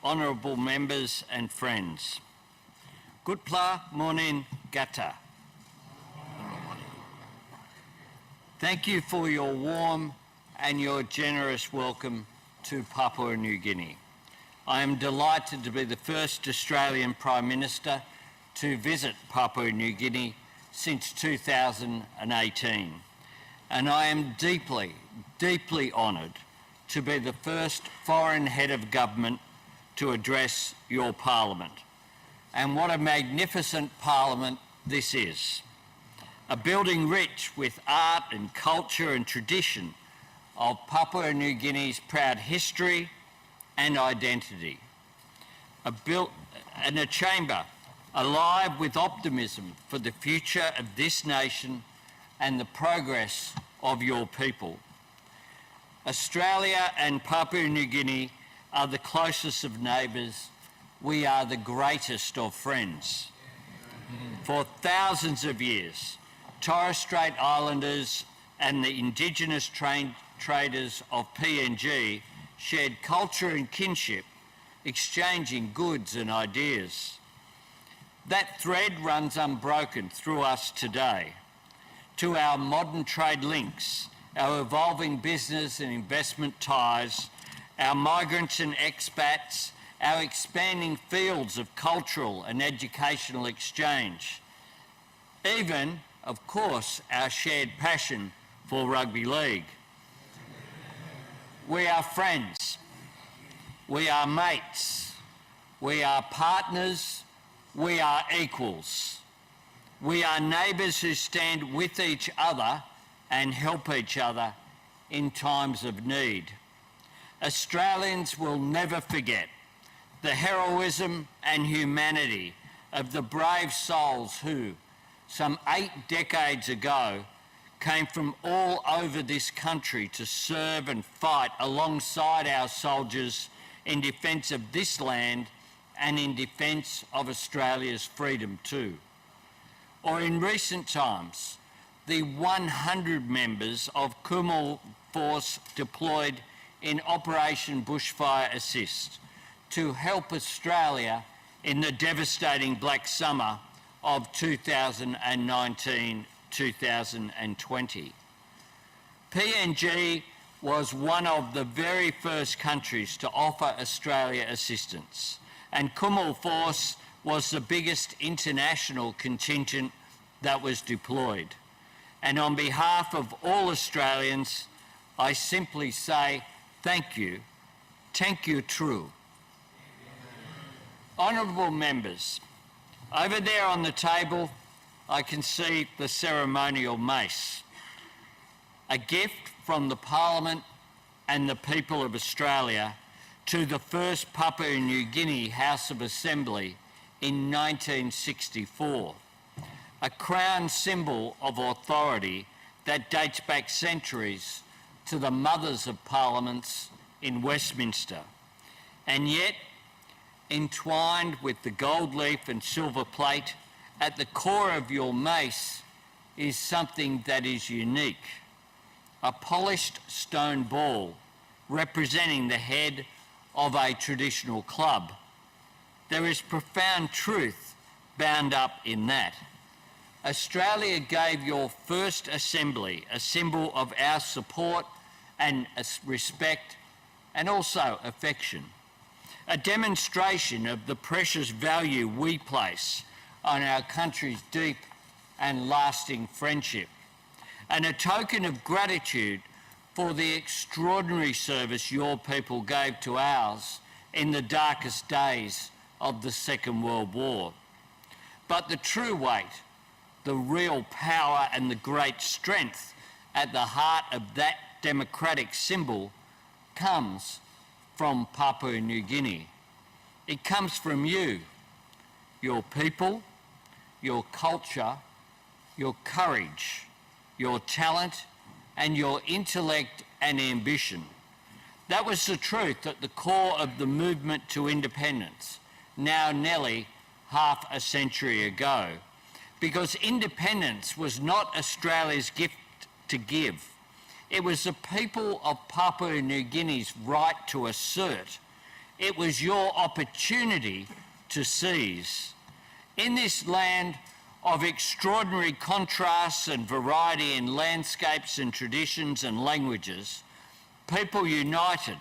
honourable members and friends. Gutpla Morning Gata. Thank you for your warm and your generous welcome to Papua New Guinea. I am delighted to be the first Australian Prime Minister to visit Papua New Guinea since 2018. And I am deeply, deeply honoured to be the first foreign head of government to address your parliament. And what a magnificent parliament this is. A building rich with art and culture and tradition of Papua New Guinea's proud history and identity. And a chamber alive with optimism for the future of this nation and the progress of your people. Australia and Papua New Guinea are the closest of neighbours. We are the greatest of friends. For thousands of years, Torres Strait Islanders and the Indigenous traders of PNG shared culture and kinship, exchanging goods and ideas. That thread runs unbroken through us today, to our modern trade links, our evolving business and investment ties, our migrants and expats, our expanding fields of cultural and educational exchange, even, of course, our shared passion for rugby league. We are friends, we are mates, we are partners, we are equals. We are neighbours who stand with each other and help each other in times of need. Australians will never forget the heroism and humanity of the brave souls who, some 8 decades ago, came from all over this country to serve and fight alongside our soldiers in defence of this land and in defence of Australia's freedom too. Or in recent times, the 100 members of Kumul Force deployed in Operation Bushfire Assist to help Australia in the devastating Black Summer of 2019-2020. PNG was one of the very first countries to offer Australia assistance, and Kumul Force was the biggest international contingent that was deployed. And on behalf of all Australians, I simply say thank you true. Honourable members, over there on the table, I can see the ceremonial mace, a gift from the Parliament and the people of Australia to the first Papua New Guinea House of Assembly in 1964, a crown symbol of authority that dates back centuries to the mothers of parliaments in Westminster. And yet, entwined with the gold leaf and silver plate, at the core of your mace is something that is unique, a polished stone ball representing the head of a traditional club. There is profound truth bound up in that. Australia gave your first assembly a symbol of our support and respect and also affection, a demonstration of the precious value we place on our country's deep and lasting friendship, and a token of gratitude for the extraordinary service your people gave to ours in the darkest days of the Second World War. But the true weight, the real power and the great strength at the heart of that democratic symbol comes from Papua New Guinea. It comes from you, your people, your culture, your courage, your talent, and your intellect and ambition. That was the truth at the core of the movement to independence, now nearly half a century ago, because independence was not Australia's gift to give. It was the people of Papua New Guinea's right to assert It was your opportunity to seize. In this land of extraordinary contrasts and variety in landscapes and traditions and languages, people united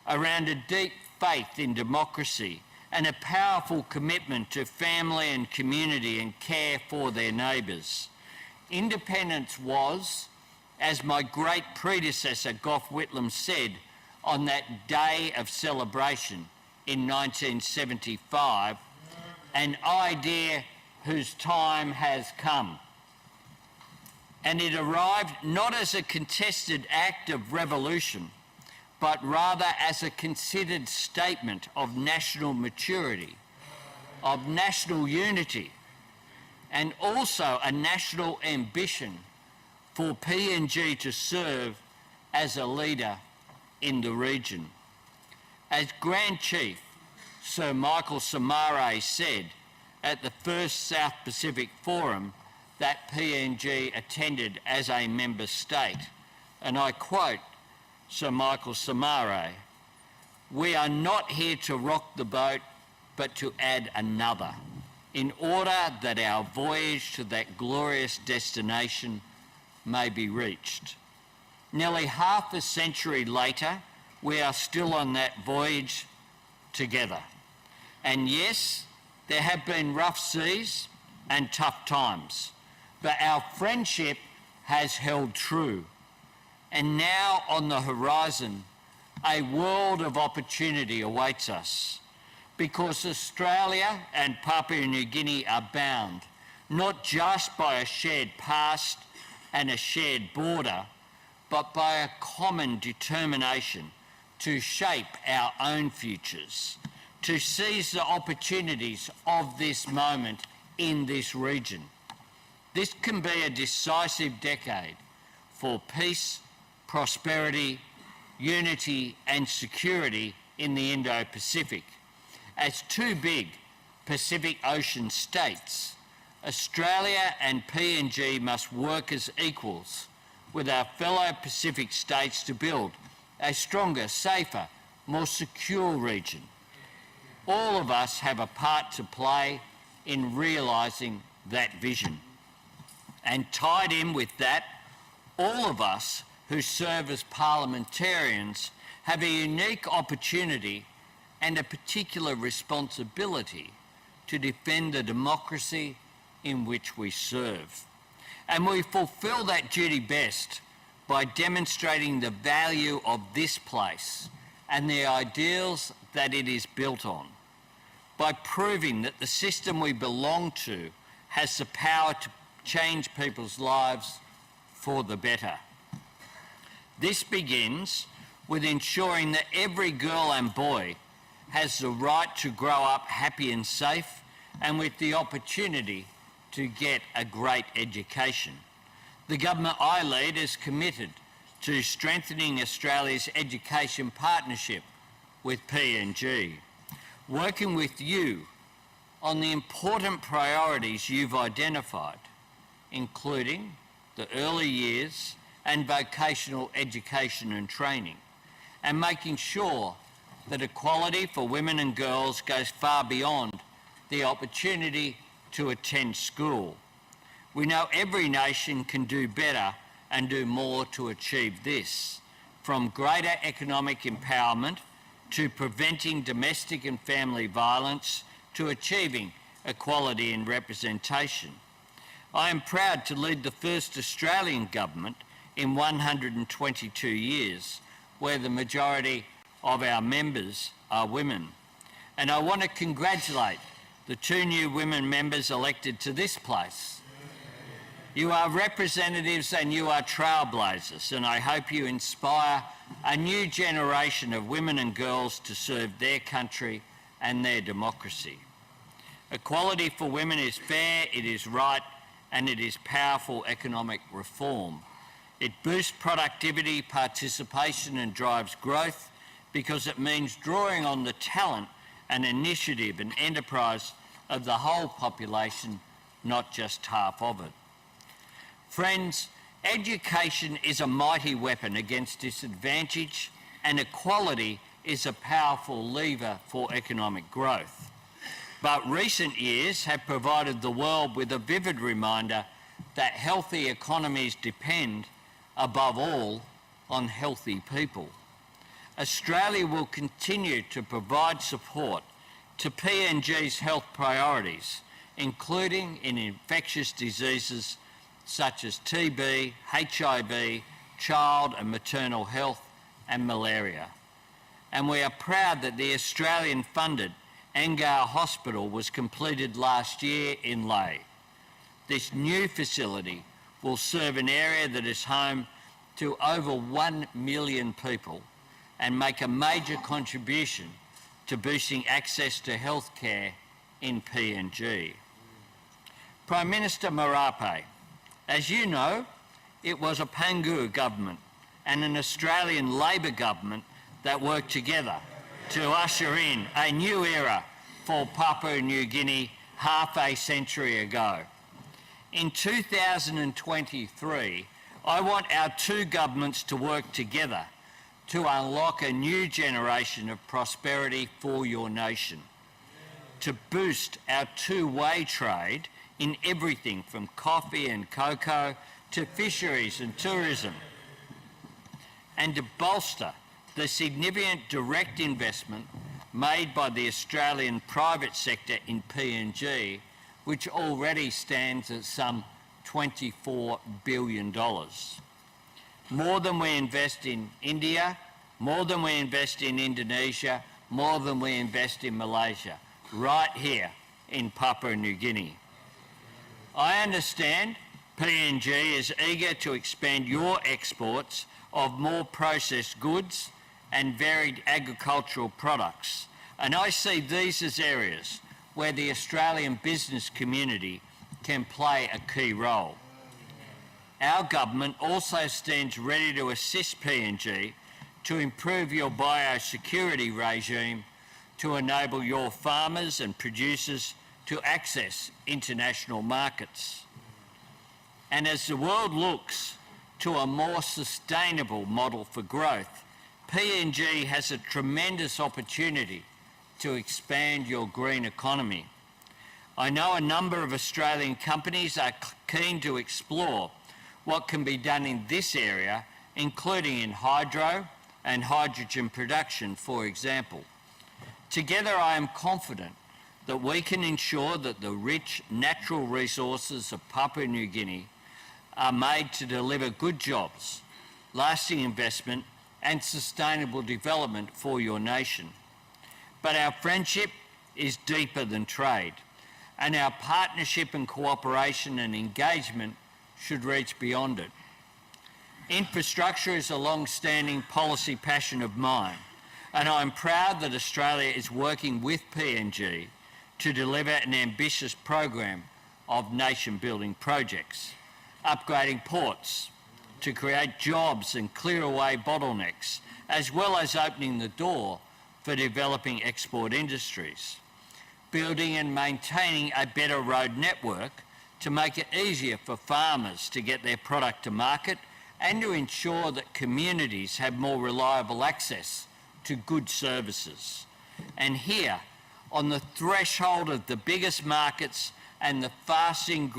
around a deep faith in democracy and a powerful commitment to family and community and care for their neighbours. Independence was, as my great predecessor Gough Whitlam said on that day of celebration in 1975, an idea whose time has come. And it arrived not as a contested act of revolution, but rather as a considered statement of national maturity, of national unity, and also a national ambition for PNG to serve as a leader in the region. As Grand Chief Sir Michael Somare said at the first South Pacific Forum that PNG attended as a member state, and I quote Sir Michael Somare, "We are not here to rock the boat, but to add another, in order that our voyage to that glorious destination may be reached." Nearly half a century later, we are still on that voyage together. And yes, there have been rough seas and tough times, but our friendship has held true. And now on the horizon, a world of opportunity awaits us, because Australia and Papua New Guinea are bound, not just by a shared past and a shared border, but by a common determination to shape our own futures, to seize the opportunities of this moment in this region. This can be a decisive decade for peace, prosperity, unity and security in the Indo-Pacific. As two big Pacific Ocean states, Australia and PNG must work as equals with our fellow Pacific states to build a stronger, safer, more secure region. All of us have a part to play in realising that vision. And tied in with that, all of us who serve as parliamentarians have a unique opportunity and a particular responsibility to defend the democracy in which we serve. And we fulfil that duty best by demonstrating the value of this place and the ideals that it is built on, by proving that the system we belong to has the power to change people's lives for the better. This begins with ensuring that every girl and boy has the right to grow up happy and safe and with the opportunity to get a great education. The government I lead is committed to strengthening Australia's education partnership with PNG, working with you on the important priorities you've identified, including the early years and vocational education and training, and making sure that equality for women and girls goes far beyond the opportunity to attend school. We know every nation can do better and do more to achieve this, from greater economic empowerment to preventing domestic and family violence to achieving equality in representation. I am proud to lead the first Australian government in 122 years where the majority of our members are women. And I want to congratulate the two new women members elected to this place. You are representatives and you are trailblazers, and I hope you inspire a new generation of women and girls to serve their country and their democracy. Equality for women is fair, it is right, and it is powerful economic reform. It boosts productivity, participation and drives growth because it means drawing on the talent and initiative and enterprise of the whole population, not just half of it. Friends, education is a mighty weapon against disadvantage, and equality is a powerful lever for economic growth. But recent years have provided the world with a vivid reminder that healthy economies depend, above all, on healthy people. Australia will continue to provide support to PNG's health priorities, including in infectious diseases such as TB, HIV, child and maternal health, and malaria. And we are proud that the Australian-funded Angar Hospital was completed last year in Lae. This new facility will serve an area that is home to over 1 million people and make a major contribution to boosting access to healthcare in PNG. Prime Minister Marape, as you know, it was a Pangu government and an Australian Labor government that worked together to usher in a new era for Papua New Guinea half a century ago. In 2023, I want our two governments to work together to unlock a new generation of prosperity for your nation, to boost our two-way trade in everything from coffee and cocoa to fisheries and tourism, and to bolster the significant direct investment made by the Australian private sector in PNG, which already stands at some $24 billion. More than we invest in India, more than we invest in Indonesia, more than we invest in Malaysia, right here in Papua New Guinea. I understand PNG is eager to expand your exports of more processed goods and varied agricultural products, and I see these as areas where the Australian business community can play a key role. Our government also stands ready to assist PNG to improve your biosecurity regime to enable your farmers and producers to access international markets. And as the world looks to a more sustainable model for growth, PNG has a tremendous opportunity to expand your green economy. I know a number of Australian companies are keen to explore what can be done in this area, including in hydro and hydrogen production, for example. Together, I am confident that we can ensure that the rich natural resources of Papua New Guinea are made to deliver good jobs, lasting investment and sustainable development for your nation. But our friendship is deeper than trade, and our partnership and cooperation and engagement should reach beyond it. Infrastructure is a long-standing policy passion of mine, and I'm proud that Australia is working with PNG to deliver an ambitious program of nation-building projects, upgrading ports to create jobs and clear away bottlenecks, as well as opening the door for developing export industries, building and maintaining a better road network to make it easier for farmers to get their product to market and to ensure that communities have more reliable access to good services. And here, on the threshold of the biggest markets and the fastest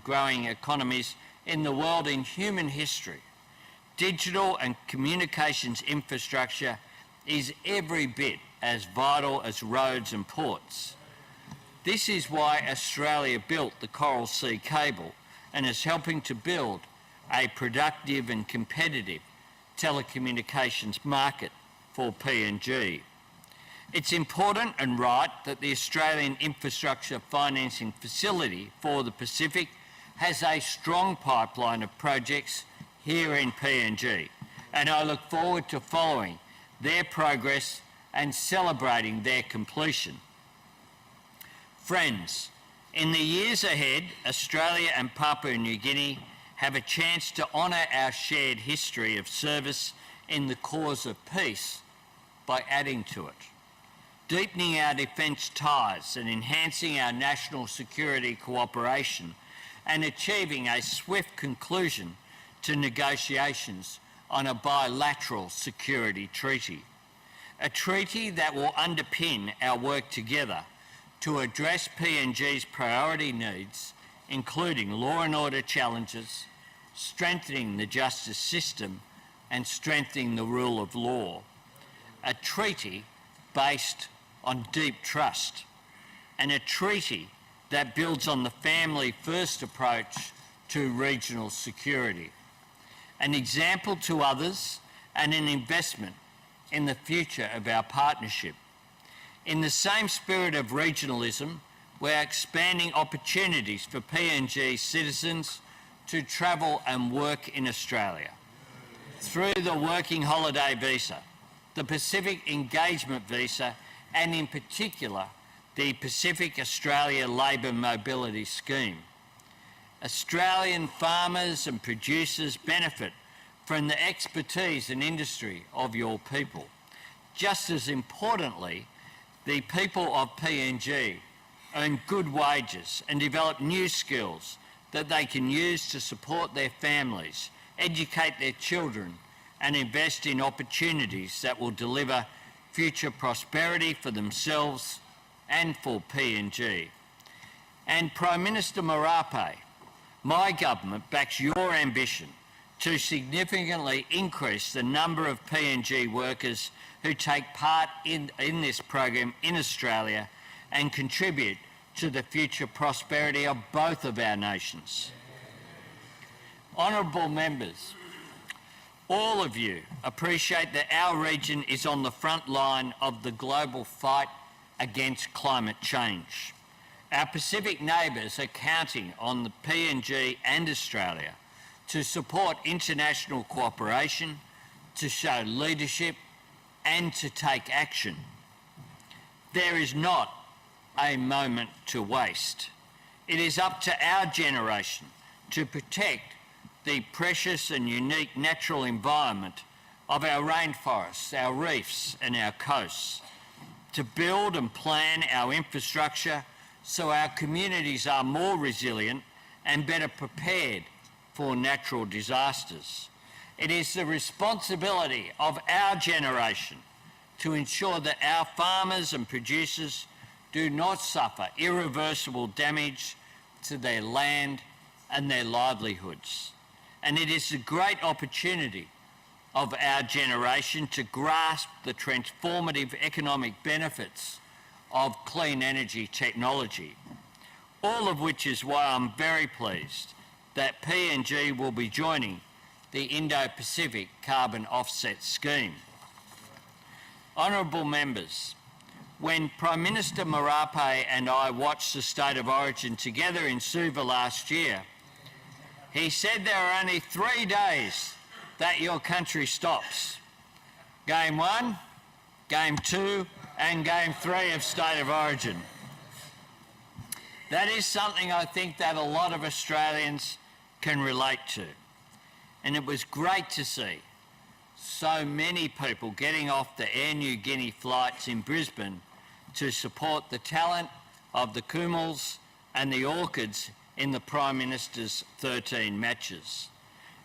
growing economies in the world in human history, digital and communications infrastructure is every bit as vital as roads and ports. This is why Australia built the Coral Sea Cable and is helping to build a productive and competitive telecommunications market for PNG. It's important and right that the Australian Infrastructure Financing Facility for the Pacific has a strong pipeline of projects here in PNG, and I look forward to following their progress and celebrating their completion. Friends, in the years ahead, Australia and Papua New Guinea have a chance to honour our shared history of service in the cause of peace by adding to it, deepening our defence ties and enhancing our national security cooperation, and achieving a swift conclusion to negotiations on a bilateral security treaty. a treaty that will underpin our work together to address PNG's priority needs, including law and order challenges, strengthening the justice system and strengthening the rule of law. A treaty based on deep trust, and a treaty that builds on the family-first approach to regional security. An example to others and an investment in the future of our partnership. In the same spirit of regionalism, we're expanding opportunities for PNG citizens to travel and work in Australia through the Working Holiday Visa, the Pacific Engagement Visa, and in particular, the Pacific Australia Labour Mobility Scheme. Australian farmers and producers benefit from the expertise and industry of your people. Just as importantly, the people of PNG earn good wages and develop new skills that they can use to support their families, educate their children, and invest in opportunities that will deliver future prosperity for themselves and for PNG. And Prime Minister Marape, my government backs your ambition to significantly increase the number of PNG workers who take part in this program in Australia and contribute to the future prosperity of both of our nations. Honourable members, all of you appreciate that our region is on the front line of the global fight against climate change. Our Pacific neighbours are counting on the PNG and Australia to support international cooperation, to show leadership and to take action. There is not a moment to waste. It is up to our generation to protect the precious and unique natural environment of our rainforests, our reefs and our coasts, to build and plan our infrastructure so our communities are more resilient and better prepared for natural disasters. It is the responsibility of our generation to ensure that our farmers and producers do not suffer irreversible damage to their land and their livelihoods. And it is a great opportunity of our generation to grasp the transformative economic benefits of clean energy technology, all of which is why I'm very pleased that PNG will be joining the Indo-Pacific Carbon Offset Scheme. Honourable members, when Prime Minister Marape and I watched the State of Origin together in Suva last year, he said there are only 3 days that your country stops. Game 1, Game 2 and Game 3 of State of Origin. That is something I think that a lot of Australians can relate to. And it was great to see so many people getting off the Air Guinea flights in Brisbane to support the talent of the Kumals and the Orchids in the Prime Minister's 13 matches.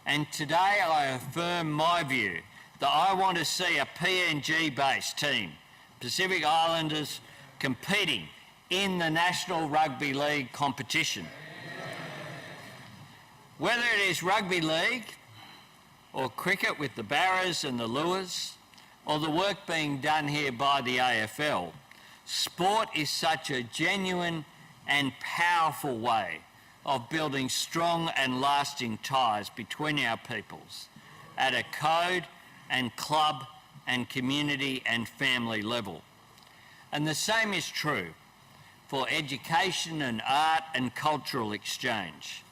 And today I affirm my view that I want to see a PNG-based team, Pacific Islanders, competing in the National Rugby League competition. Whether it is rugby league or cricket with the Barras and the Luas, or the work being done here by the AFL, sport is such a genuine and powerful way of building strong and lasting ties between our peoples at a code and club and community and family level. And the same is true for education and art and cultural exchange.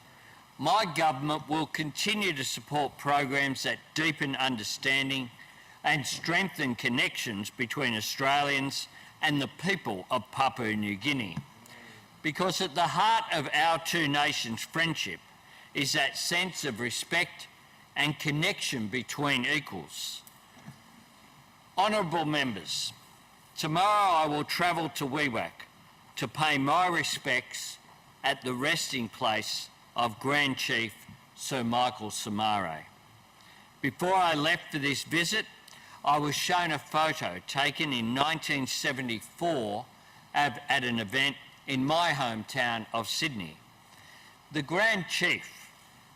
My government will continue to support programs that deepen understanding and strengthen connections between Australians and the people of Papua New Guinea. Because at the heart of our two nations' friendship is that sense of respect and connection between equals. Honourable members, tomorrow I will travel to Wewak to pay my respects at the resting place of Grand Chief Sir Michael Somare. Before I left for this visit, I was shown a photo taken in 1974 at an event in my hometown of Sydney. The Grand Chief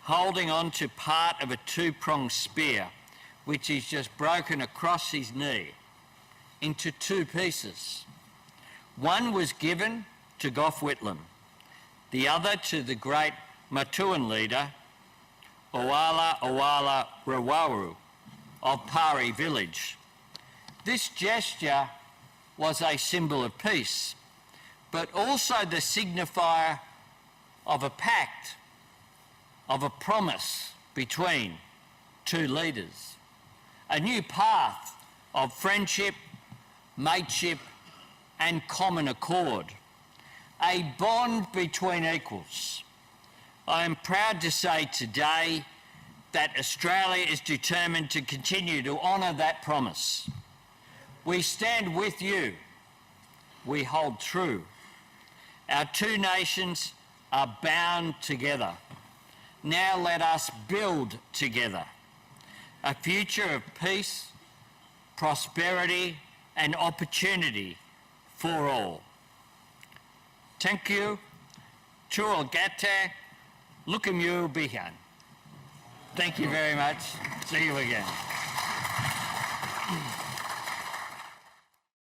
holding on to part of a two-pronged spear which is just broken across his knee into two pieces. One was given to Gough Whitlam, the other to the great Matuan leader, Oala Oala Rawaru of Pari village. This gesture was a symbol of peace, but also the signifier of a pact, of a promise between two leaders, a new path of friendship, mateship and common accord, a bond between equals. I am proud to say today that Australia is determined to continue to honour that promise. We stand with you. We hold true. Our two nations are bound together. Now let us build together a future of peace, prosperity and opportunity for all. Thank you. Churl Gate, Lukamu Bihan. Thank you very much. See you again.